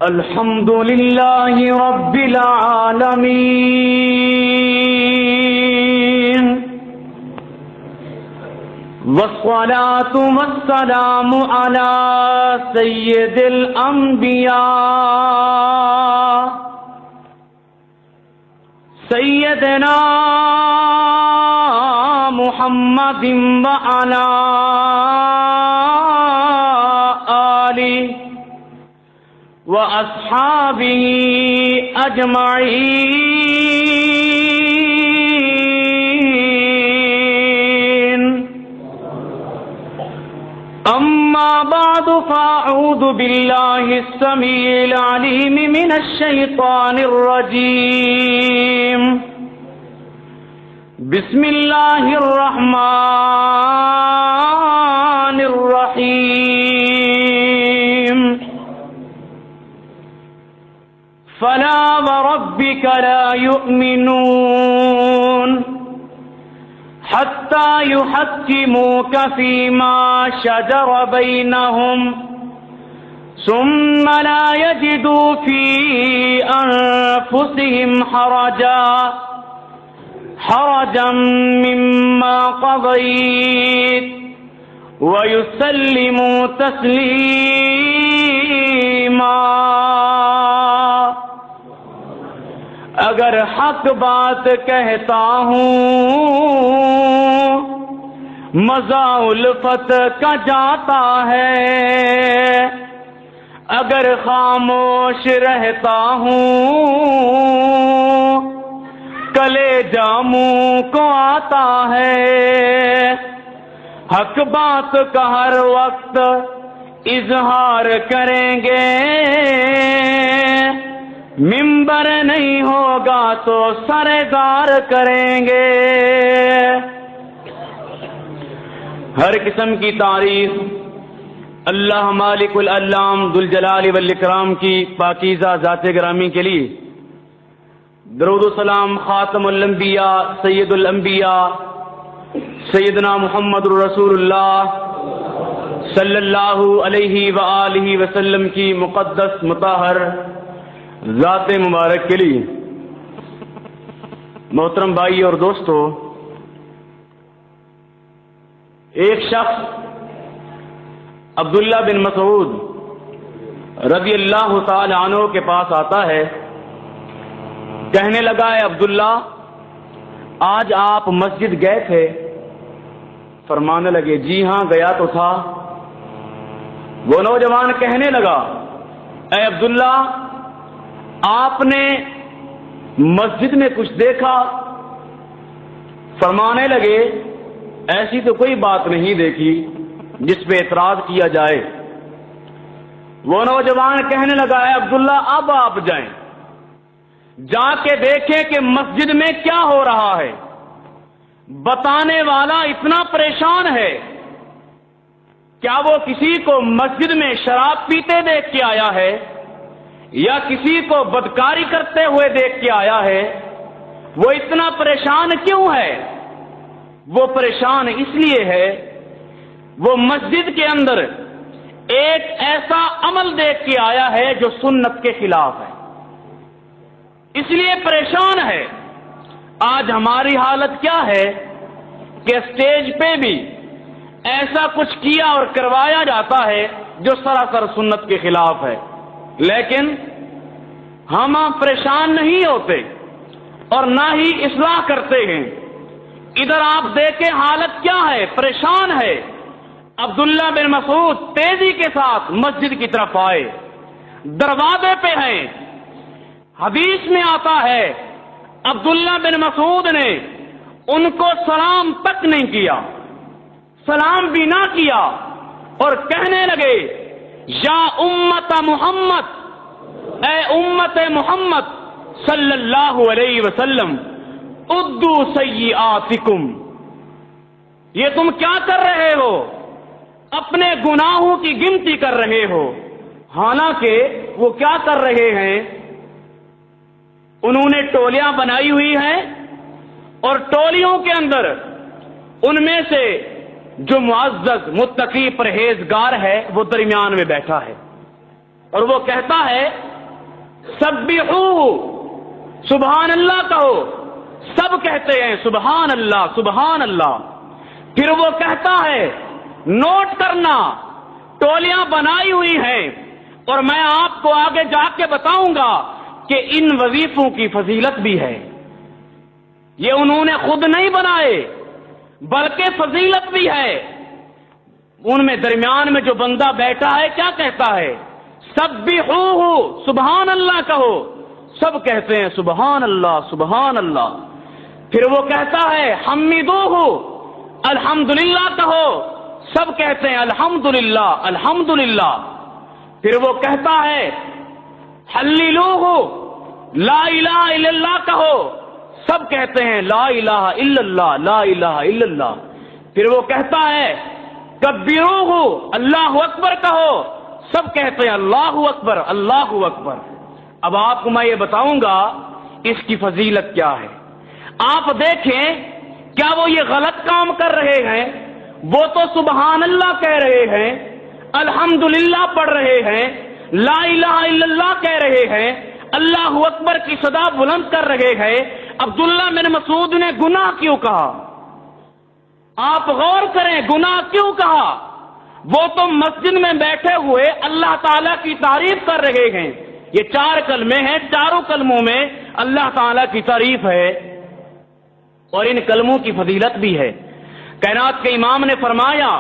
الحمد للہ رب العالمین والصلاة والسلام على سید الانبیاء سیدنا محمد وعلى آلہ وَأَصْحَابِهِ أَجْمَعِينَ أَمَّا بَعْدُ فَأَعُوذُ بِاللَّهِ السَّمِيعِ الْعَلِيمِ مِنَ الشَّيْطَانِ الرَّجِيمِ بسم الله الرحمن الرحيم فلا وربك لا يؤمنون حتى يحكموك فيما شجر بينهم ثم لا يجدوا في أنفسهم حرجا مما قضيت ويسلموا تسليما. اگر حق بات کہتا ہوں مزہ الفت کا جاتا ہے، اگر خاموش رہتا ہوں کلیجہ منہ کو آتا ہے. حق بات کا ہر وقت اظہار کریں گے، ممبر نہیں ہوگا تو سرگار کریں گے. ہر قسم کی تعریف اللہ مالک العلام ذوالجلال والاکرام کی پاکیزہ ذات گرامی کے لیے. درود و سلام خاتم الانبیاء سید الانبیاء سیدنا محمد رسول اللہ صلی اللہ علیہ وآلہ وسلم کی مقدس مطہر ذات مبارک کے لیے. محترم بھائی اور دوستو، ایک شخص عبداللہ بن مسعود رضی اللہ تعالی عنہ کے پاس آتا ہے، کہنے لگا ہے عبداللہ آج آپ مسجد گئے تھے؟ فرمانے لگے جی ہاں گیا تو تھا. وہ نوجوان کہنے لگا اے عبداللہ آپ نے مسجد میں کچھ دیکھا؟ فرمانے لگے ایسی تو کوئی بات نہیں دیکھی جس پہ اعتراض کیا جائے. وہ نوجوان کہنے لگا اے عبداللہ اب آپ جائیں، جا کے دیکھیں کہ مسجد میں کیا ہو رہا ہے. بتانے والا اتنا پریشان ہے، کیا وہ کسی کو مسجد میں شراب پیتے دیکھ کے آیا ہے یا کسی کو بدکاری کرتے ہوئے دیکھ کے آیا ہے؟ وہ اتنا پریشان کیوں ہے؟ وہ پریشان اس لیے ہے وہ مسجد کے اندر ایک ایسا عمل دیکھ کے آیا ہے جو سنت کے خلاف ہے، اس لیے پریشان ہے. آج ہماری حالت کیا ہے کہ اسٹیج پہ بھی ایسا کچھ کیا اور کروایا جاتا ہے جو سراسر سنت کے خلاف ہے، لیکن ہم پریشان نہیں ہوتے اور نہ ہی اصلاح کرتے ہیں. ادھر آپ دیکھیں حالت کیا ہے، پریشان ہے. عبداللہ بن مسعود تیزی کے ساتھ مسجد کی طرف آئے، دروازے پہ ہیں. حدیث میں آتا ہے عبداللہ بن مسعود نے ان کو سلام تک نہیں کیا، سلام بھی نہ کیا، اور کہنے لگے یا امت محمد، اے امت محمد صلی اللہ علیہ وسلم، ادو سیئاتکم، یہ تم کیا کر رہے ہو؟ اپنے گناہوں کی گنتی کر رہے ہو. حالانکہ وہ کیا کر رہے ہیں؟ انہوں نے ٹولیاں بنائی ہوئی ہیں اور ٹولیوں کے اندر ان میں سے جو معزز متقی پرہیزگار ہے وہ درمیان میں بیٹھا ہے. اور وہ کہتا ہے سبحوہ، سبحان اللہ کہو، سب کہتے ہیں سبحان اللہ سبحان اللہ۔ پھر وہ کہتا ہے نوٹ کرنا، ٹولیاں بنائی ہوئی ہیں اور میں آپ کو آگے جا کے بتاؤں گا کہ ان وظیفوں کی فضیلت بھی ہے، یہ انہوں نے خود نہیں بنائے بلکہ فضیلت بھی ہے۔ ان میں درمیان میں جو بندہ بیٹھا ہے کیا کہتا ہے؟ سبحوہ، سبحان اللہ کہو، سب کہتے ہیں سبحان اللہ سبحان اللہ۔ پھر وہ کہتا ہے حمدوہ، الحمدللہ کہو، سب کہتے ہیں الحمدللہ الحمدللہ۔ پھر وہ کہتا ہے حللوہ، لا الہ الا اللہ کہو، سب کہتے ہیں لا الہ الا اللہ لا الہ الا اللہ۔ پھر وہ کہتا ہے کبروہ، اللہ اکبر کہو، سب کہتے ہیں اللہ اکبر اللہ اکبر۔ اب آپ کو میں یہ بتاؤں گا اس کی فضیلت کیا ہے۔ آپ دیکھیں کیا وہ یہ غلط کام کر رہے ہیں؟ وہ تو سبحان اللہ کہہ رہے ہیں، الحمدللہ پڑھ رہے ہیں، لا الہ الا اللہ کہہ رہے ہیں، اللہ اکبر کی صدا بلند کر رہے ہیں۔ عبداللہ بن مسعود نے گناہ کیوں کہا؟ آپ غور کریں، گناہ کیوں کہا؟ وہ تو مسجد میں بیٹھے ہوئے اللہ تعالیٰ کی تعریف کر رہے ہیں۔ یہ 4 کلمے ہیں، چاروں کلموں میں اللہ تعالیٰ کی تعریف ہے اور ان کلموں کی فضیلت بھی ہے۔ کائنات کے امام نے فرمایا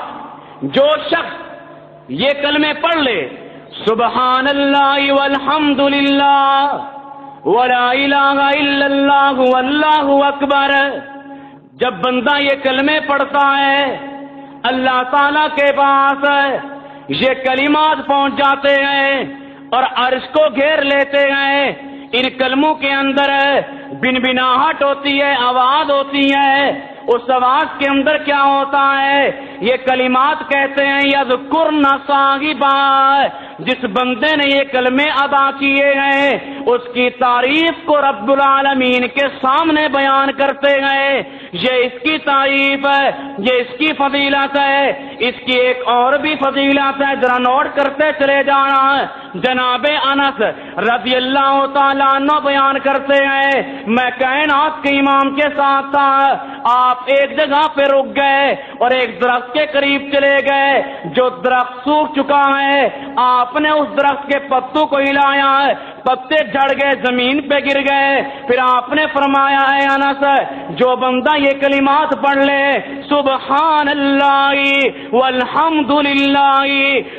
جو شخص یہ کلمے پڑھ لے سبحان اللہ والحمد للہ ولا الہ الا اللہ واللہ اکبر، جب بندہ یہ کلمے پڑھتا ہے اللہ تعالیٰ کے پاس یہ کلمات پہنچ جاتے ہیں اور عرش کو گھیر لیتے ہیں۔ ان کلموں کے اندر بنبناہٹ ہوتی ہے، آواز ہوتی ہے، اس آواز کے اندر کیا ہوتا ہے؟ یہ کلمات کہتے ہیں یذکرن صاحبہ، جس بندے نے یہ کلمے ادا کیے ہیں اس کی تعریف کو رب العالمین کے سامنے بیان کرتے ہیں۔ یہ اس کی تعریف ہے، یہ اس کی فضیلت ہے۔ اس کی ایک اور بھی فضیلت ہے، ذرا نوٹ کرتے چلے جانا ہے۔ جناب انس رضی اللہ تعالیٰ عنہ بیان کرتے ہیں میں کائنات کے امام کے ساتھ تھا، آپ ایک جگہ پہ رک گئے اور ایک درخت کے قریب چلے گئے، جو درخت سوکھ چکا ہے آپ نے اس درخت کے پتوں کو ہلایا ہے، پتے جھڑ گئے، زمین پہ گر گئے۔ پھر آپ نے فرمایا ہے انس جو بندہ یہ کلمات پڑھ لے سبحان اللہ والحمد للہ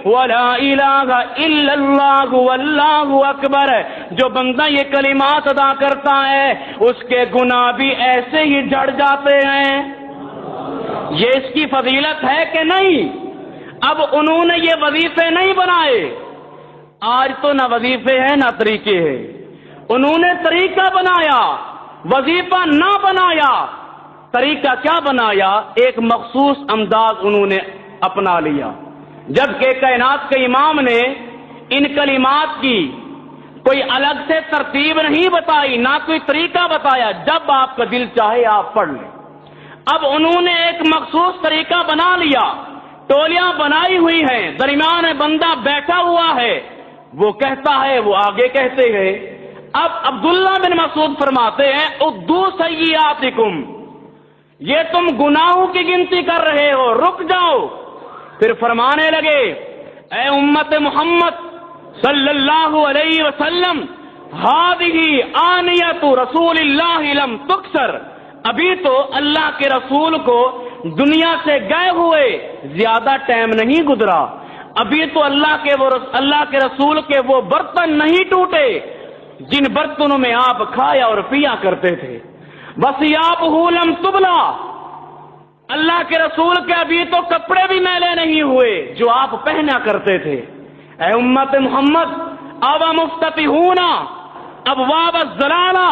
ولا الہ الا اللہ واللہ اکبر، جو بندہ یہ کلمات ادا کرتا ہے اس کے گناہ بھی ایسے ہی جھڑ جاتے ہیں۔ یہ اس کی فضیلت ہے کہ نہیں؟ اب انہوں نے یہ وظیفے نہیں بنائے، آج تو نہ وظیفے ہیں نہ طریقے ہیں، انہوں نے طریقہ بنایا، وظیفہ نہ بنایا۔ طریقہ کیا بنایا؟ ایک مخصوص انداز انہوں نے اپنا لیا، جبکہ کائنات کے امام نے ان کلمات کی کوئی الگ سے ترتیب نہیں بتائی، نہ کوئی طریقہ بتایا، جب آپ کا دل چاہے آپ پڑھ لیں۔ اب انہوں نے ایک مخصوص طریقہ بنا لیا، ٹولیاں بنائی ہوئی ہیں، درمیان میں بندہ بیٹھا ہوا ہے، وہ کہتا ہے وہ آگے کہتے ہیں۔ اب عبداللہ بن مسعود فرماتے ہیں ادو سیئاتکم، یہ تم گناہوں کی گنتی کر رہے ہو، رک جاؤ۔ پھر فرمانے لگے اے امت محمد صلی اللہ علیہ وسلم ہذہ آنیۃ رسول اللہ لم تکسر، ابھی تو اللہ کے رسول کو دنیا سے گئے ہوئے زیادہ ٹائم نہیں گزرا، ابھی تو اللہ کے رسول کے وہ برتن نہیں ٹوٹے جن برتنوں میں آپ کھایا اور پیا کرتے تھے۔ وثیابہ لم تبلا، اللہ کے رسول کے ابھی تو کپڑے بھی میلے نہیں ہوئے جو آپ پہنا کرتے تھے۔ اے امت محمد اب مفتتحون ابواب الضلالہ،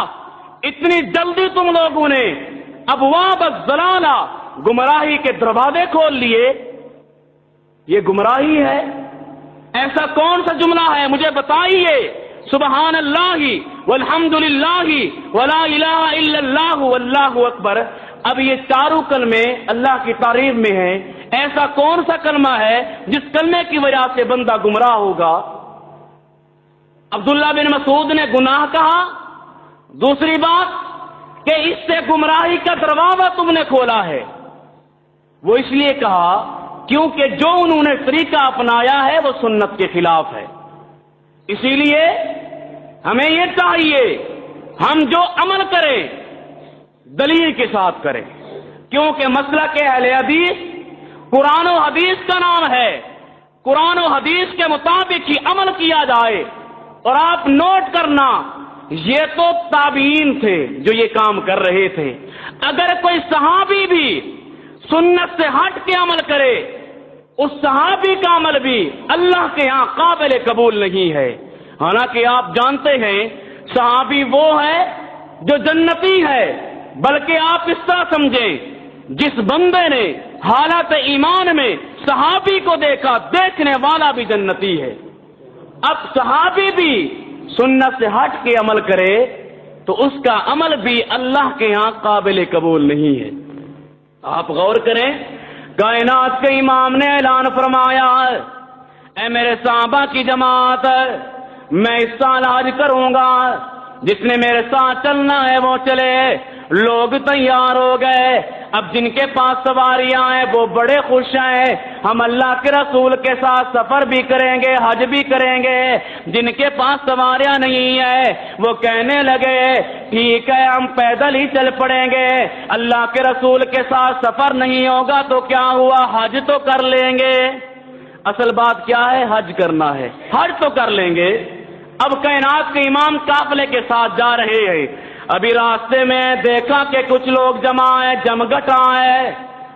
اتنی جلدی تم لوگوں نے ابواب الضلالہ، گمراہی کے دروازے کھول لیے؟ یہ گمراہی ہے؟ ایسا کون سا جملہ ہے مجھے بتائیے؟ سبحان اللہ والحمد للہ ولا الہ الا اللہ واللہ اکبر، اب یہ چاروں کلمے اللہ کی تعریف میں ہیں، ایسا کون سا کلمہ ہے جس کلمے کی وجہ سے بندہ گمراہ ہوگا؟ عبداللہ بن مسعود نے گناہ کہا، دوسری بات کہ اس سے گمراہی کا دروازہ تم نے کھولا ہے۔ وہ اس لیے کہا کیونکہ جو انہوں نے طریقہ اپنایا ہے وہ سنت کے خلاف ہے۔ اسی لیے ہمیں یہ چاہیے ہم جو عمل کریں دلیل کے ساتھ کریں، کیونکہ مسلک اہل حدیث قرآن و حدیث کا نام ہے۔ قرآن و حدیث کے مطابق ہی عمل کیا جائے۔ اور آپ نوٹ کرنا، یہ تو تابعین تھے جو یہ کام کر رہے تھے۔ اگر کوئی صحابی بھی سنت سے ہٹ کے عمل کرے، اس صحابی کا عمل بھی اللہ کے ہاں قابل قبول نہیں ہے۔ حالانکہ آپ جانتے ہیں صحابی وہ ہے جو جنتی ہے، بلکہ آپ اس طرح سمجھیں جس بندے نے حالت ایمان میں صحابی کو دیکھا، دیکھنے والا بھی جنتی ہے۔ اب صحابی بھی سنت سے ہٹ کے عمل کرے تو اس کا عمل بھی اللہ کے ہاں قابل قبول نہیں ہے۔ آپ غور کریں، کائنات کے امام نے اعلان فرمایا، اے میرے صحابہ کی جماعت، میں اس سال حج کروں گا، جس نے میرے ساتھ چلنا ہے وہ چلے۔ لوگ تیار ہو گئے۔ اب جن کے پاس سواریاں ہیں وہ بڑے خوش ہیں، ہم اللہ کے رسول کے ساتھ سفر بھی کریں گے، حج بھی کریں گے۔ جن کے پاس سواریاں نہیں ہیں وہ کہنے لگے ٹھیک ہے ہم پیدل ہی چل پڑیں گے، اللہ کے رسول کے ساتھ سفر نہیں ہوگا تو کیا ہوا، حج تو کر لیں گے۔ اصل بات کیا ہے؟ حج کرنا ہے، حج تو کر لیں گے۔ اب کائنات کے امام قافلے کے ساتھ جا رہے ہیں۔ ابھی راستے میں دیکھا کہ کچھ لوگ جمع ہیں، جمگٹا ہے،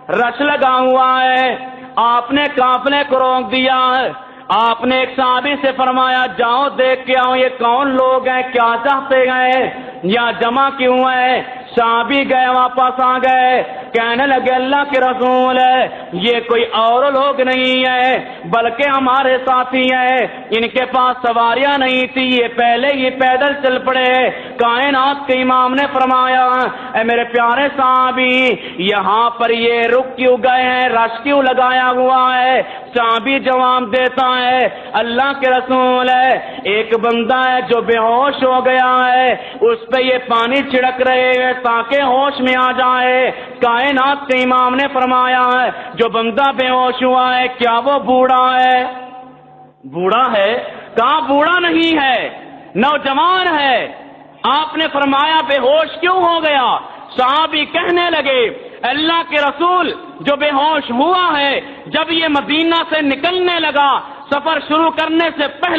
رش لگا ہوا ہے۔ آپ نے قافلے کو روک دیا۔ آپ نے ایک صحابی سے فرمایا جاؤ دیکھ کے آؤ یہ کون لوگ ہیں، کیا چاہتے ہیں، یا جمع کیوں ہیں۔ صحابی گئے، واپس آ گئے، کہنے لگے اللہ کے رسول ہے یہ کوئی اور لوگ نہیں ہے بلکہ ہمارے ساتھی ہیں، ان کے پاس سواریاں نہیں تھی، یہ پہلے ہی پیدل چل پڑے۔ کائنات کے امام نے فرمایا اے میرے پیارے صحابی، یہاں پر یہ رک کیوں گئے ہیں، رش کیوں لگایا ہوا ہے؟ صحابی جواب دیتا ہے اللہ کے رسول ہے ایک بندہ ہے جو بے ہوش ہو گیا ہے، اس پہ یہ پانی چھڑک رہے ہیں تاکہ ہوش میں آ جائے۔ کائنات کے امام نے فرمایا ہے جو بندہ بے ہوش ہوا ہے کیا وہ بوڑھا ہے؟ بوڑھا ہے؟ کہاں بوڑھا نہیں ہے، نوجوان ہے۔ آپ نے فرمایا بے ہوش کیوں ہو گیا؟ صحابی کہنے لگے اللہ کے رسول جو بے ہوش ہوا ہے جب یہ مدینہ سے نکلنے لگا، سفر شروع کرنے سے پہلے